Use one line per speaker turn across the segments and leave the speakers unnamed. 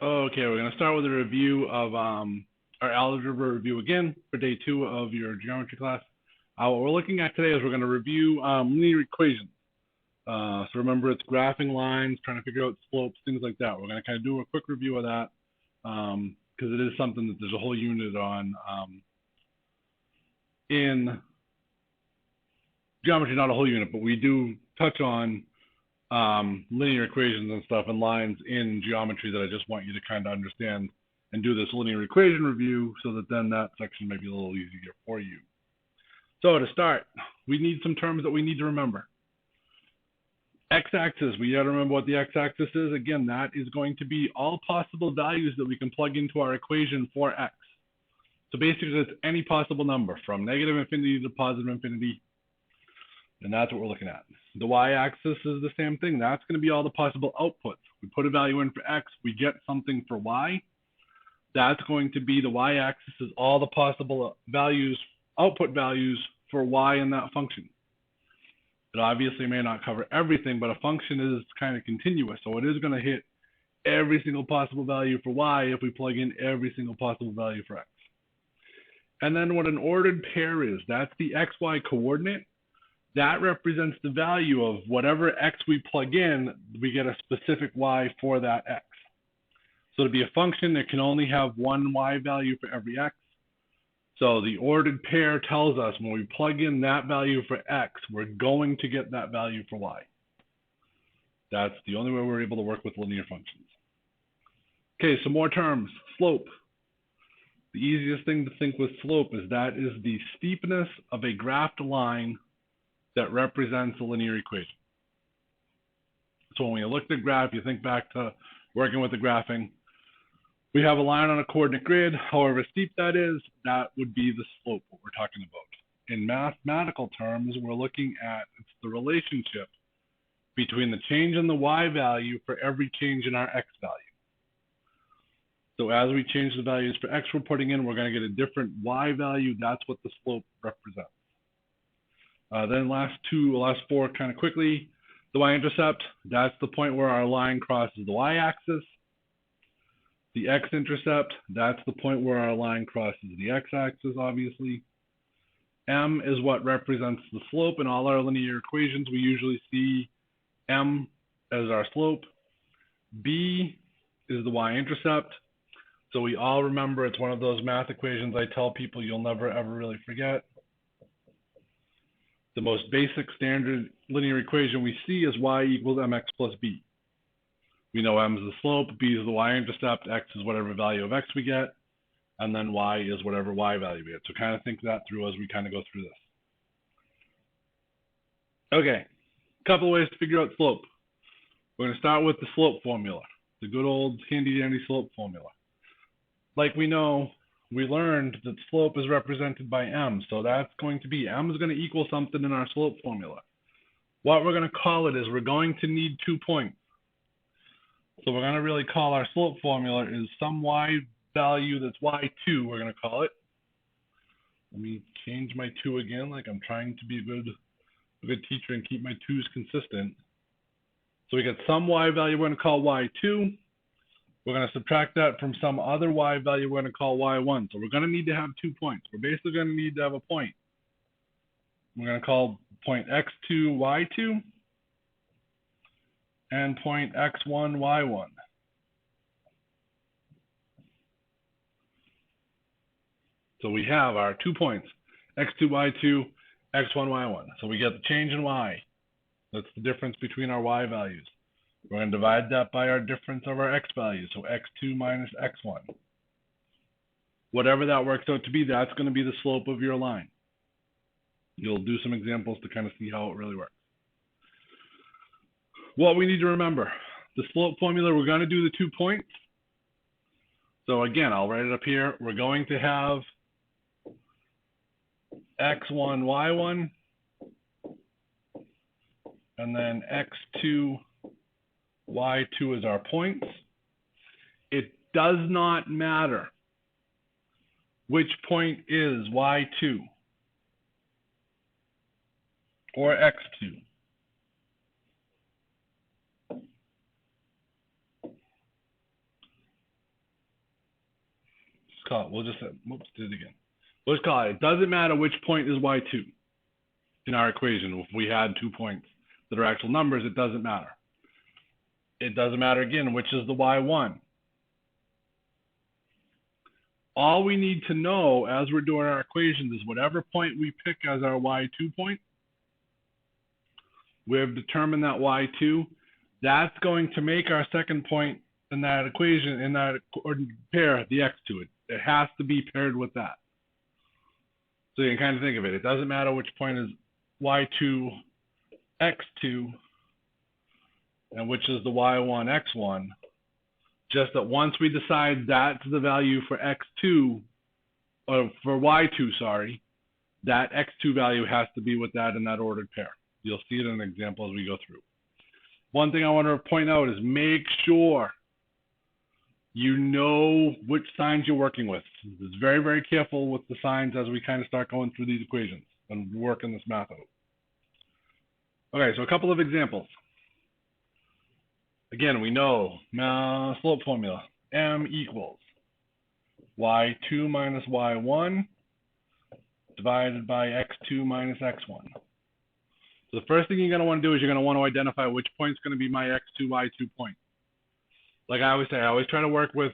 Okay, we're going to start with a review of our algebra review again for day 2 of your geometry class. What we're looking at today is we're going to review linear equations. So remember, it's graphing lines, trying to figure out slopes, things like that. We're going to kind of do a quick review of that because it is something that there's a whole unit on in geometry, not a whole unit, but we do touch on linear equations and stuff and lines in geometry that I just want you to kind of understand and do this linear equation review so that then that section may be a little easier for you. So to start, we need some terms that we need to remember. X-axis, we got to remember what the x-axis is. Again, that is going to be all possible values that we can plug into our equation for x. So basically, it's any possible number from negative infinity to positive infinity. And that's what we're looking at. The y-axis is the same thing. That's going to be all the possible outputs. We put a value in for x, we get something for y. That's going to be the y-axis is all the possible values, output values for y in that function. It obviously may not cover everything, but a function is kind of continuous. So it is going to hit every single possible value for y if we plug in every single possible value for x. And then what an ordered pair is, that's the xy coordinate. That represents the value of whatever x we plug in, we get a specific y for that x. So to be a function, it can only have one y value for every x. So the ordered pair tells us when we plug in that value for x, we're going to get that value for y. That's the only way we're able to work with linear functions. Okay, some more terms. Slope. The easiest thing to think with slope is that is the steepness of a graphed line that represents a linear equation. So when you look at the graph, you think back to working with the graphing. We have a line on a coordinate grid. However steep that is, that would be the slope, what we're talking about. In mathematical terms, we're looking at it's the relationship between the change in the y value for every change in our x value. So as we change the values for x we're putting in, we're going to get a different y value. That's what the slope represents. Then last four kind of quickly. The y-intercept, that's the point where our line crosses the y-axis. The x-intercept, that's the point where our line crosses the x-axis, obviously. M is what represents the slope. In all our linear equations, we usually see m as our slope. B is the y-intercept. So we all remember it's one of those math equations I tell people you'll never ever really forget. The most basic standard linear equation we see is y equals mx plus b. We know m is the slope, b is the y-intercept, x is whatever value of x we get, and then y is whatever y value we get. So kind of think that through as we kind of go through this. Okay, a couple of ways to figure out slope. We're going to start with the slope formula, the good old handy-dandy slope formula. Like we know, we learned that slope is represented by m, so that's going to be, m is going to equal something in our slope formula. What we're going to call it is we're going to need 2 points. So we're going to really call our slope formula is some y value that's y2, we're going to call it. Let me change my 2 again, like I'm trying to be a good teacher and keep my 2's consistent. So we get some y value we're going to call y2. We're going to subtract that from some other y value we're going to call y1. So we're going to need to have 2 points. We're basically going to need to have a point. We're going to call point x2 y2 and point x1 y1. So we have our 2 points, x2 y2, x1 y1. So we get the change in y. That's the difference between our y values. We're going to divide that by our difference of our x values, so x2 minus x1. Whatever that works out to be, that's going to be the slope of your line. You'll do some examples to kind of see how it really works. What we need to remember, the slope formula, we're going to do the 2 points. So again, I'll write it up here. We're going to have x1, y1, and then x2, y2 is our points. It does not matter which point is y2 or x2. call it, we'll just say, whoops, did it again. We'll just call it, it doesn't matter which point is y2 in our equation. If we had 2 points that are actual numbers, it doesn't matter. It doesn't matter, again, which is the y1. All we need to know as we're doing our equations is whatever point we pick as our y2 point, we've determined that y2, that's going to make our second point in that equation, in that pair, the x to it. It has to be paired with that. So you can kind of think of it. It doesn't matter which point is y2, x2, and which is the y1, x1. Just that once we decide that's the value for x2, or for y2, sorry, that x2 value has to be with that in that ordered pair. You'll see it in an example as we go through. One thing I want to point out is make sure you know which signs you're working with. It's very, very careful with the signs as we kind of start going through these equations and working this math out. Okay, so a couple of examples. Again, we know slope formula, m equals y2 minus y1 divided by x2 minus x1. So the first thing you're going to want to do is you're going to want to identify which point is going to be my x2, y2 point. Like I always say, I always try to work with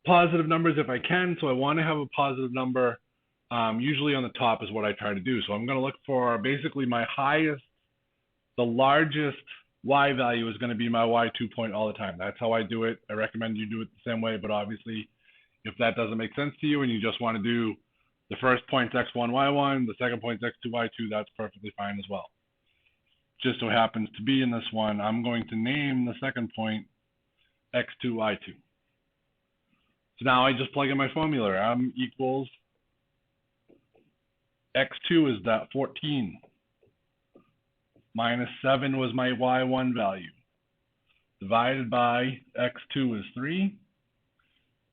positive numbers if I can. So I want to have a positive number. Usually on the top is what I try to do. So I'm going to look for basically my highest, the largest y value is going to be my y2 point all the time. That's how I do it. I recommend you do it the same way, but obviously if that doesn't make sense to you and you just want to do the first point's x1, y1, the second point's x2, y2, that's perfectly fine as well. Just so happens to be in this one, I'm going to name the second point x2, y2. So now I just plug in my formula. M equals x2 is that 14. Minus 7 was my y1 value. Divided by x2 is 3.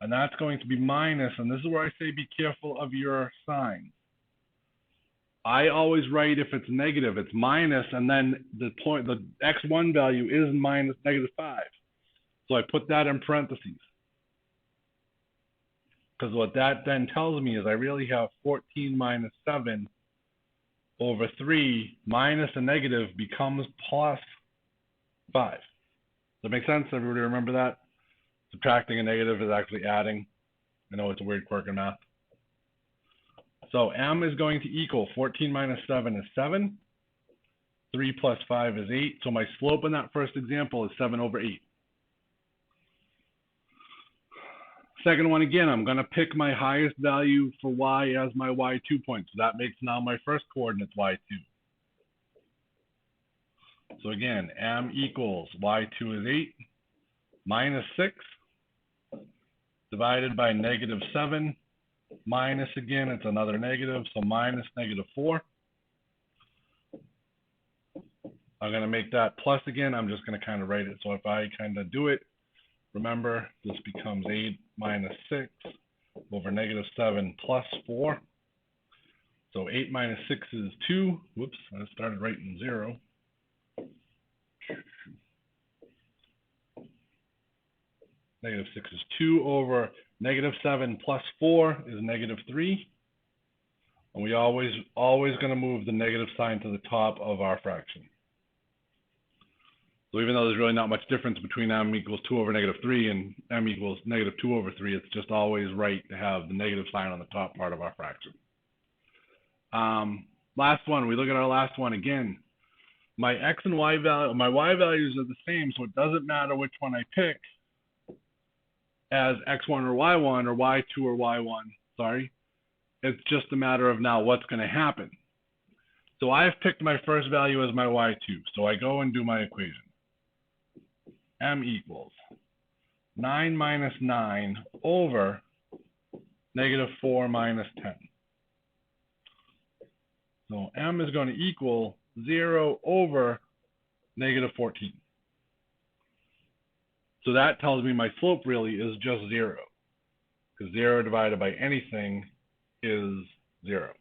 And that's going to be minus, and this is where I say be careful of your signs. I always write if it's negative, it's minus, and then the x1 value is minus -5. So I put that in parentheses. Because what that then tells me is I really have 14 minus 7 over 3 minus a negative becomes plus 5. Does that make sense? Everybody remember that? Subtracting a negative is actually adding. I know it's a weird quirk in math. So m is going to equal 14 minus 7 is 7. 3 plus 5 is 8. So my slope in that first example is 7 over 8. Second one, again, I'm going to pick my highest value for y as my y2 point. So that makes now my first coordinate y2. So again, m equals y2 is 8 minus 6 divided by -7 minus, again, it's another negative, so minus -4. I'm going to make that plus again. I'm just going to kind of write it. So if I kind of do it, remember, this becomes 8 minus 6 over -7 plus 4. So 8 minus 6 is 2. Whoops, I started writing 0. -6 is 2 over -7 plus 4 is -3. And we always going to move the negative sign to the top of our fraction. So even though there's really not much difference between m equals 2 over -3 and m equals -2 over 3, it's just always right to have the negative sign on the top part of our fraction. Last one, we look at our last one again. My x and y value, my y values are the same, so it doesn't matter which one I pick as x1 or y1 or y2 or y1, sorry. It's just a matter of now what's going to happen. So I've picked my first value as my y2, so I go and do my equation. M equals 9 minus 9 over -4 minus 10. So M is going to equal 0 over -14. So that tells me my slope really is just 0, because 0 divided by anything is 0.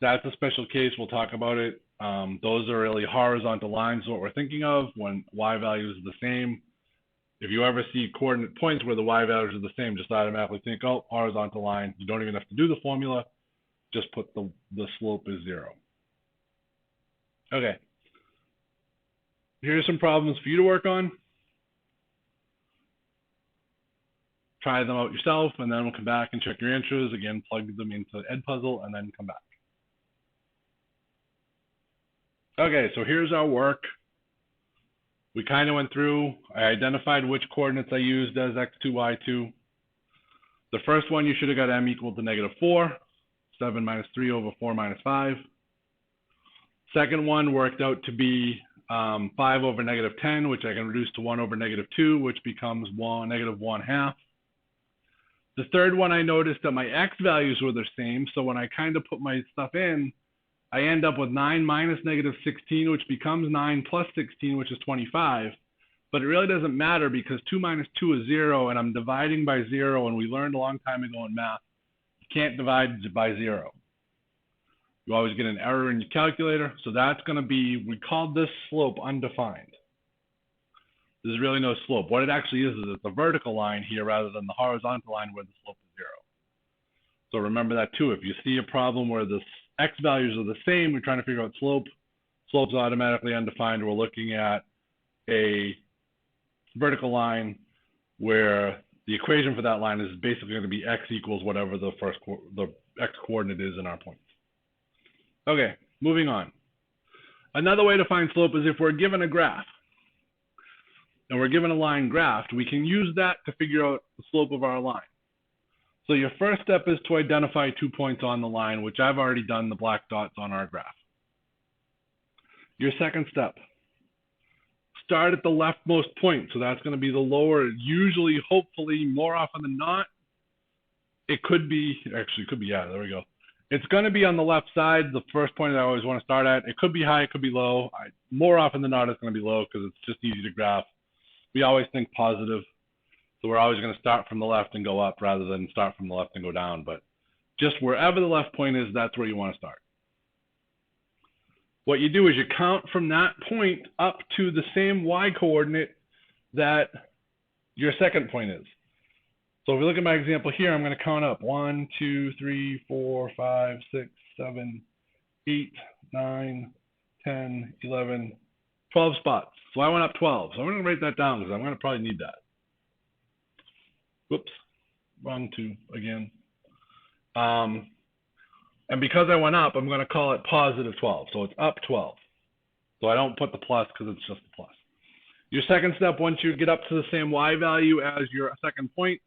That's a special case. We'll talk about it. Those are really horizontal lines, what we're thinking of when y value is the same. If you ever see coordinate points where the y values are the same, just automatically think, oh, horizontal line. You don't even have to do the formula. Just put the slope is 0. Okay. Here's some problems for you to work on. Try them out yourself, and then we'll come back and check your answers. Again, plug them into Edpuzzle, and then come back. Okay, so here's our work. We kind of went through. I identified which coordinates I used as x2, y2. The first one, you should have got m equal to -4, 7 minus 3 over 4 minus 5. Second one worked out to be 5 over -10, which I can reduce to 1 over -2, which becomes -1/2. The third one, I noticed that my x values were the same, so when I kind of put my stuff in, I end up with 9 minus -16, which becomes 9 plus 16, which is 25. But it really doesn't matter because 2 minus 2 is 0, and I'm dividing by 0, and we learned a long time ago in math, you can't divide by 0. You always get an error in your calculator, so that's going to be, we called this slope undefined. There's really no slope. What it actually is it's a vertical line here rather than the horizontal line where the slope is 0. So remember that too. If you see a problem where the x values are the same, we're trying to figure out slope. Slope's automatically undefined. We're looking at a vertical line where the equation for that line is basically going to be x equals whatever the x coordinate is in our points. Okay, moving on. Another way to find slope is if we're given a graph and we're given a line graphed, we can use that to figure out the slope of our line. So your first step is to identify 2 points on the line, which I've already done the black dots on our graph. Your second step, start at the leftmost point. So that's going to be the lower, usually, hopefully, more often than not. It could be, actually, it could be, yeah, there we go. It's going to be on the left side, the first point that I always want to start at. It could be high, it could be low. More often than not, it's going to be low because it's just easy to graph. We always think positive. So we're always going to start from the left and go up rather than start from the left and go down. But just wherever the left point is, that's where you want to start. What you do is you count from that point up to the same y coordinate that your second point is. So if we look at my example here, I'm going to count up 1, 2, 3, 4, 5, 6, 7, 8, 9, 10, 11, 12 spots. So I went up 12. So I'm going to write that down because I'm going to probably need that. Whoops, wrong 2 again. And because I went up, I'm going to call it positive 12. So it's up 12. So I don't put the plus because it's just the plus. Your second step, once you get up to the same y value as your second point,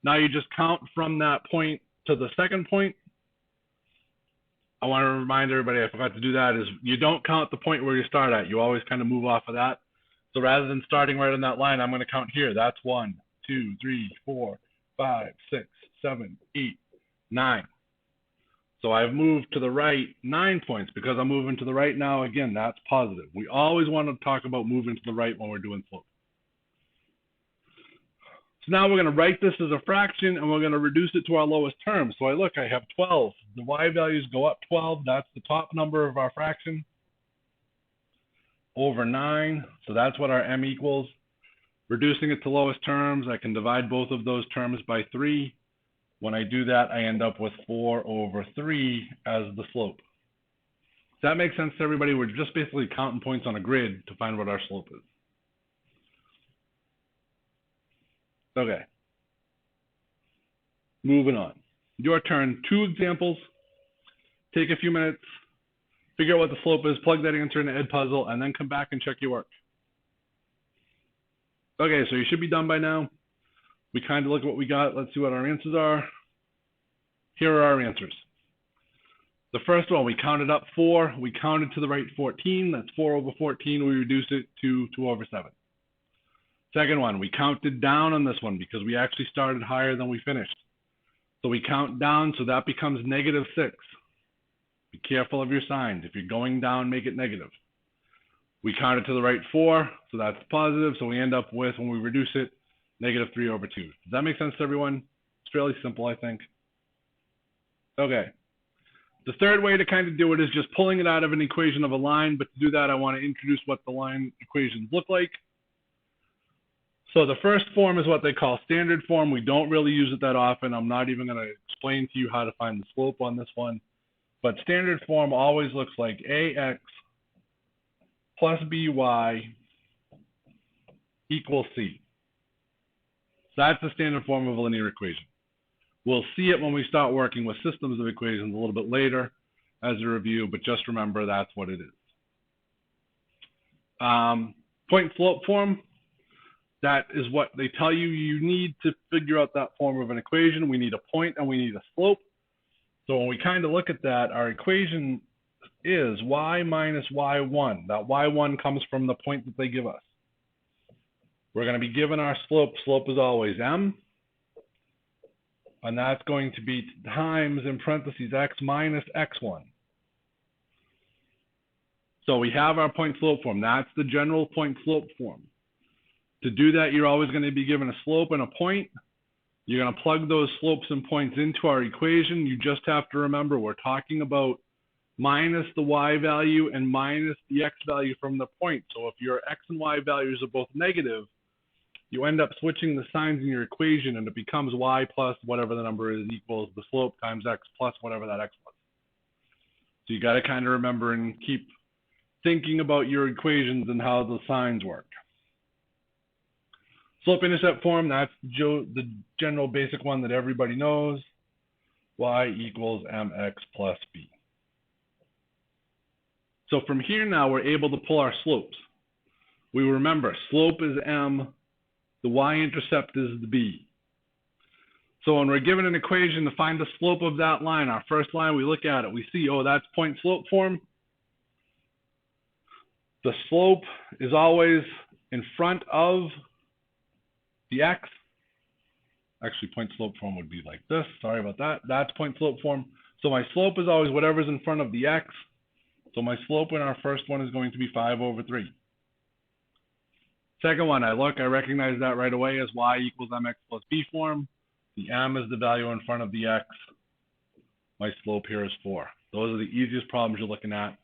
now you just count from that point to the second point. I want to remind everybody, I forgot to do that, is you don't count the point where you start at. You always kind of move off of that. So rather than starting right on that line, I'm going to count here. That's 1, 2, 3, 4, 5, 6, 7, 8, 9. So I've moved to the right 9 points. Because I'm moving to the right now, again, that's positive. We always want to talk about moving to the right when we're doing slope. So now we're going to write this as a fraction, and we're going to reduce it to our lowest term. So I have 12. The y values go up 12. That's the top number of our fraction. Over 9. So that's what our m equals. Reducing it to lowest terms, I can divide both of those terms by 3. When I do that, I end up with 4 over 3 as the slope. Does that make sense to everybody? We're just basically counting points on a grid to find what our slope is. Okay. Moving on. Your turn. 2 examples. Take a few minutes. Figure out what the slope is. Plug that answer into Edpuzzle, and then come back and check your work. Okay, so you should be done by now. We kind of look at what we got. Let's see what our answers are. Here are our answers. The first one, we counted up 4. We counted to the right 14. That's 4 over 14. We reduced it to 2 over 7. Second one, we counted down on this one because we actually started higher than we finished. So we count down, so that becomes -6. Be careful of your signs. If you're going down, make it negative. We counted to the right 4, so that's positive. So we end up with, when we reduce it, -3 over 2. Does that make sense to everyone? It's fairly simple, I think. Okay. The third way to kind of do it is just pulling it out of an equation of a line, but to do that, I want to introduce what the line equations look like. So the first form is what they call standard form. We don't really use it that often. I'm not even going to explain to you how to find the slope on this one. But standard form always looks like AX plus BY equals C. That's the standard form of a linear equation. We'll see it when we start working with systems of equations a little bit later as a review, but just remember that's what it is. Point slope form, that is what they tell you you need to figure out that form of an equation. We need a point and we need a slope. So when we kind of look at that, our equation is y minus y1. That y1 comes from the point that they give us. We're going to be given our slope. Slope is always m. And that's going to be times, in parentheses, x minus x1. So we have our point slope form. That's the general point slope form. To do that, you're always going to be given a slope and a point. You're going to plug those slopes and points into our equation. You just have to remember we're talking about minus the y value and minus the x value from the point. So if your x and y values are both negative, you end up switching the signs in your equation and it becomes y plus whatever the number is equals the slope times x plus whatever that x was. So you got to kind of remember and keep thinking about your equations and how the signs work. Slope-intercept form, that's the general basic one that everybody knows. Y equals mx plus b. So from here now, we're able to pull our slopes. We remember, slope is m, the y-intercept is the b. So when we're given an equation to find the slope of that line, our first line, we look at it, we see, oh, that's point slope form. The slope is always in front of the x. Actually, point slope form would be like this. Sorry about that. That's point slope form. So my slope is always whatever's in front of the x. So my slope in our first one is going to be 5 over 3. Second one, I recognize that right away as y equals mx plus b form. The m is the value in front of the x. My slope here is 4. Those are the easiest problems you're looking at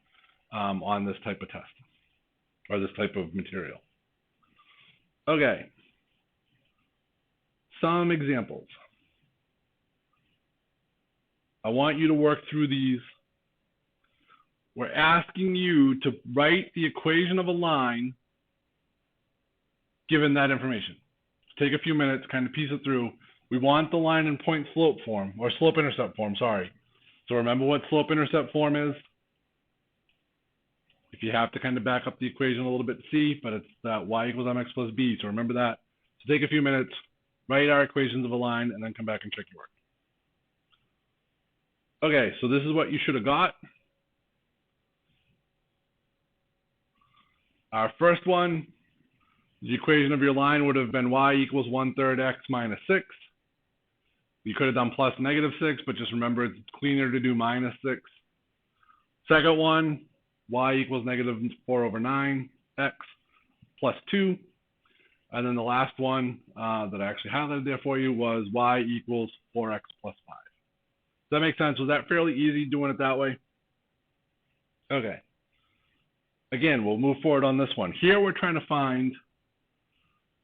on this type of test or this type of material. Okay. Some examples. I want you to work through these. We're asking you to write the equation of a line given that information. Take a few minutes, kind of piece it through. We want the line in point slope form, or slope-intercept form, sorry. So remember what slope-intercept form is? If you have to kind of back up the equation a little bit, see, but it's that y equals mx plus b, so remember that. So take a few minutes, write our equations of a line, and then come back and check your work. Okay, so this is what you should have got. Our first one, the equation of your line would have been y equals 1/3 x minus 6. You could have done plus negative 6, but just remember it's cleaner to do minus 6. Second one, y equals negative 4 over 9 x plus 2. And then the last one that I actually highlighted there for you was y equals 4x plus 5. Does that make sense? Was that fairly easy doing it that way? Okay. Again, we'll move forward on this one. Here we're trying to find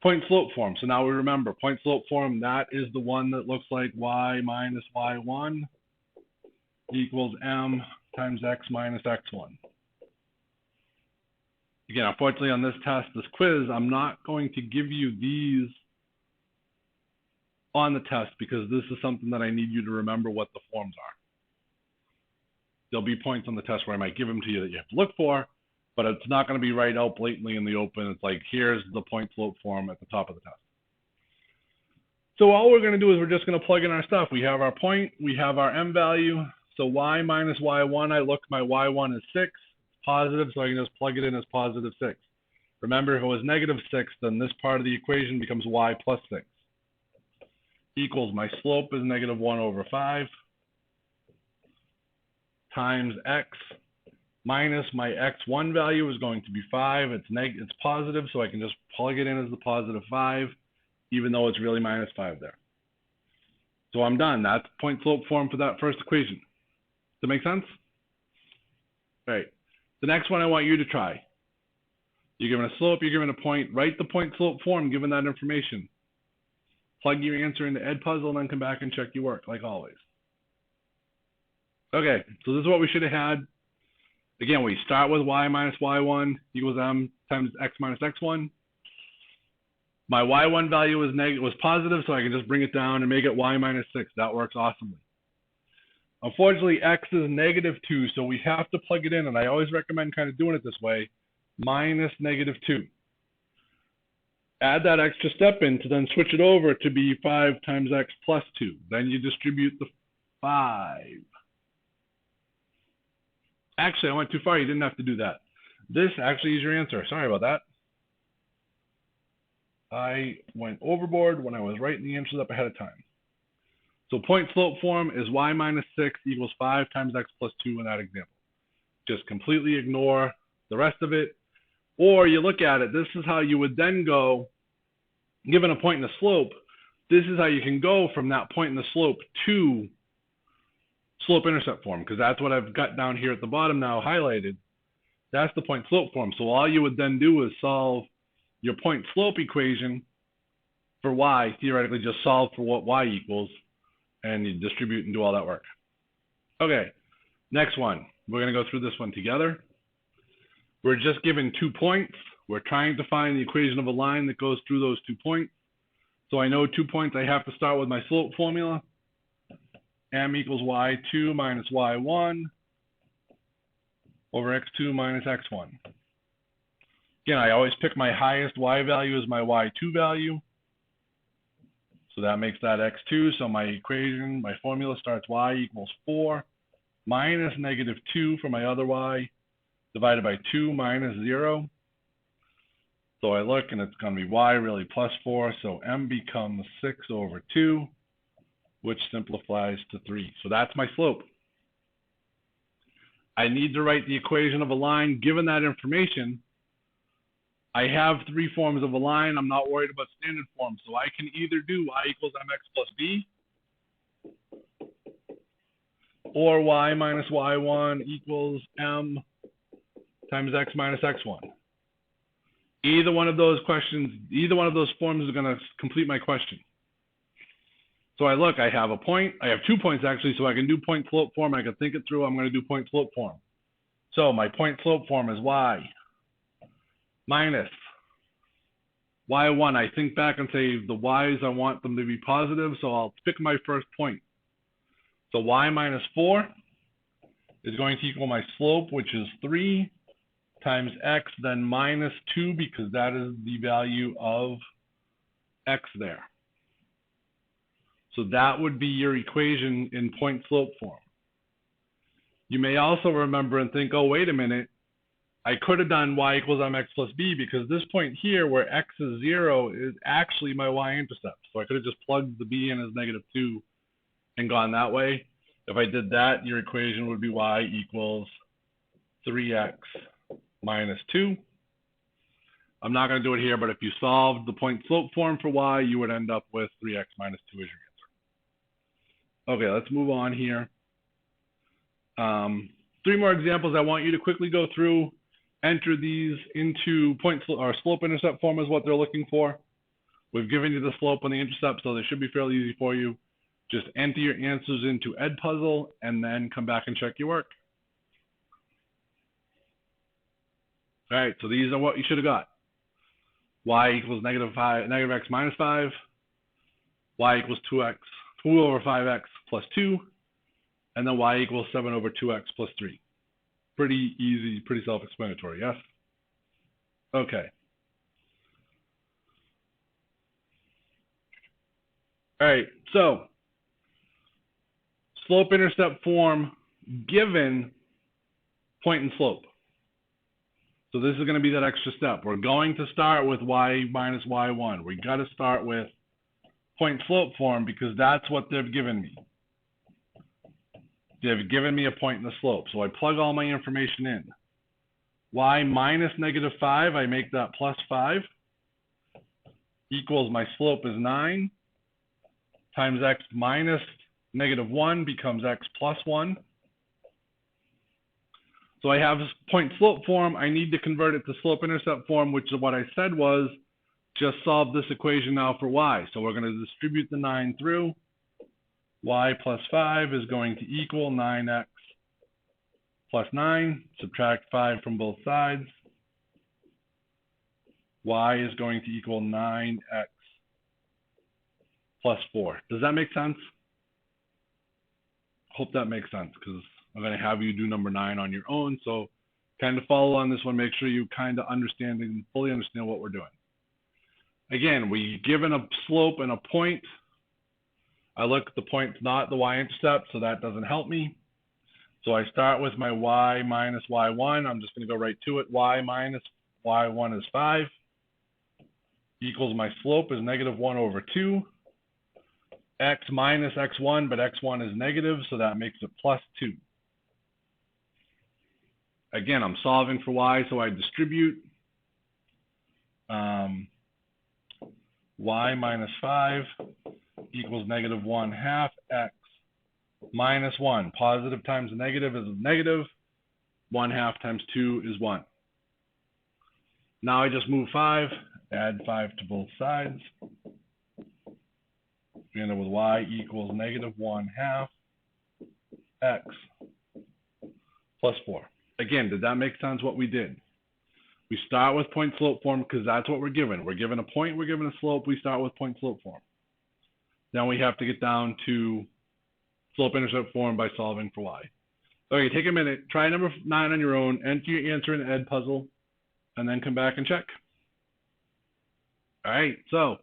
point slope form. So now we remember point slope form, that is the one that looks like y minus y1 equals m times x minus x1. Again, unfortunately on this test, this quiz, I'm not going to give you these on the test because this is something that I need you to remember what the forms are. There'll be points on the test where I might give them to you that you have to look for, but it's not going to be right out blatantly in the open. It's like, here's the point slope form at the top of the test. So all we're going to do is we're just going to plug in our stuff. We have our point, we have our m value. So y minus y1, I look, my y1 is 6. Positive, so I can just plug it in as positive 6. Remember, if it was negative 6, then this part of the equation becomes y plus 6. Equals, my slope is negative 1 over 5 times x minus my x1 value is going to be 5. It's positive, so I can just plug it in as the positive 5, even though it's really minus 5 there. So I'm done. That's point slope form for that first equation. Does that make sense? All right. The next one I want you to try. You're given a slope, you're given a point. Write the point slope form given that information. Plug your answer into Edpuzzle and then come back and check your work, like always. Okay, so this is what we should have had. Again, we start with y minus y1 equals m times x minus x1. My y1 value was positive, so I can just bring it down and make it y minus 6. That works awesomely. Unfortunately, x is -2, so we have to plug it in, and I always recommend kind of doing it this way, minus -2. Add that extra step in to then switch it over to be 5 times x plus 2. Then you distribute the 5. Actually, I went too far. You didn't have to do that. This actually is your answer. Sorry about that. I went overboard when I was writing the answers up ahead of time. So point slope form is y minus 6 equals 5 times x plus 2 in that example. Just completely ignore the rest of it. Or you look at it, this is how you would then go, given a point in the slope, this is how you can go from that point in the slope to slope-intercept form, because that's what I've got down here at the bottom now highlighted. That's the point slope form. So all you would then do is solve your point slope equation for y, theoretically just solve for what y equals, and you distribute and do all that work. Okay, next one. We're going to go through this one together. We're just given 2 points. We're trying to find the equation of a line that goes through those 2 points. So I know 2 points, I have to start with my slope formula. M equals y2 minus y1 over x2 minus x1. Again, I always pick my highest y value as my y2 value. So that makes that x2. So my equation, my formula starts y equals 4 minus -2 for my other y divided by 2 minus 0. So I look and it's going to be y really plus 4. So m becomes 6 over 2, which simplifies to 3. So that's my slope. I need to write the equation of a line. Given that information, I have 3 forms of a line. I'm not worried about standard forms. So I can either do y equals mx plus b, or y minus y1 equals m times x minus x1. Either one of those questions, either one of those forms is going to complete my question. So I look, I have a point. I have 2 points actually, so I can do point slope form. I can think it through. I'm going to do point slope form. So my point slope form is y minus y1. I think back and say the y's, I want them to be positive, so I'll pick my first point. So y minus 4 is going to equal my slope, which is 3 times x, then minus 2, because that is the value of x there. So that would be your equation in point slope form. You may also remember and think, oh, wait a minute, I could have done y equals mx plus b, because this point here where x is 0 is actually my y-intercept. So I could have just plugged the b in as -2 and gone that way. If I did that, your equation would be y equals 3x minus 2. I'm not going to do it here, but if you solved the point slope form for y, you would end up with 3x minus 2 as your answer. Okay, let's move on here. 3 more examples I want you to quickly go through. Enter these into slope-intercept form is what they're looking for. We've given you the slope and the intercept, so they should be fairly easy for you. Just enter your answers into Edpuzzle and then come back and check your work. All right, so these are what you should have got. Y equals negative x minus 5. Y equals 2 over 5x plus 2. And then y equals 7 over 2x plus 3. Pretty easy, pretty self-explanatory, yes? Okay. All right, so slope-intercept form given point and slope. So this is going to be that extra step. We're going to start with y minus y1. We got to start with point slope form because that's what they've given me. They've given me a point in the slope. So I plug all my information in. Y minus -5, I make that plus 5, equals my slope is 9, times x minus -1 becomes x plus 1. So I have point slope form. I need to convert it to slope intercept form, which is what I said was just solve this equation now for y. So we're going to distribute the 9 through. Y plus 5 is going to equal 9x plus 9. Subtract 5 from both sides. Y is going to equal 9x plus 4. Does that make sense? Hope that makes sense, because I'm going to have you do number 9 on your own. So kind of follow on this one. Make sure you kind of understand and fully understand what we're doing. Again, we given a slope and a point. I look at the point, not the y-intercept, so that doesn't help me. So I start with my y minus y1. I'm just going to go right to it. Y minus y1 is 5. Equals my slope is negative 1 over 2. X minus x1, but x1 is negative, so that makes it plus 2. Again, I'm solving for y, so I distribute. Y minus 5 equals negative 1/2 x minus 1. Positive times negative is negative. 1/2 times 2 is 1. Now I just move 5, add 5 to both sides. We end up with y equals negative 1/2 x plus 4. Again, did that make sense what we did? We start with point slope form because that's what we're given. We're given a point, we're given a slope, we start with point slope form. Then we have to get down to slope intercept form by solving for y. Okay, take a minute, try number 9 on your own, enter your answer in the Ed puzzle, and then come back and check. All right, so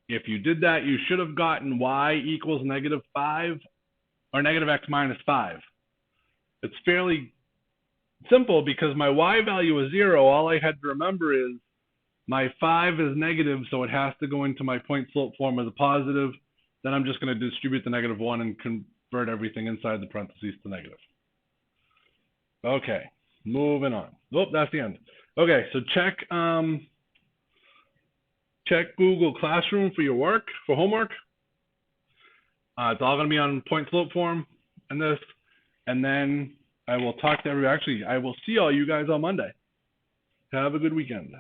if you did that, you should have gotten y equals negative 5 or negative x minus 5. It's fairly simple because my y value is 0. All I had to remember is my 5 is negative, so it has to go into my point slope form as a positive. Then I'm just going to distribute the negative 1 and convert everything inside the parentheses to negative. Okay, moving on. Oh, that's the end. Okay, so check Google Classroom for your work, for homework. It's all going to be on point slope form and this. And then I will talk to everybody. Actually, I will see all you guys on Monday. Have a good weekend.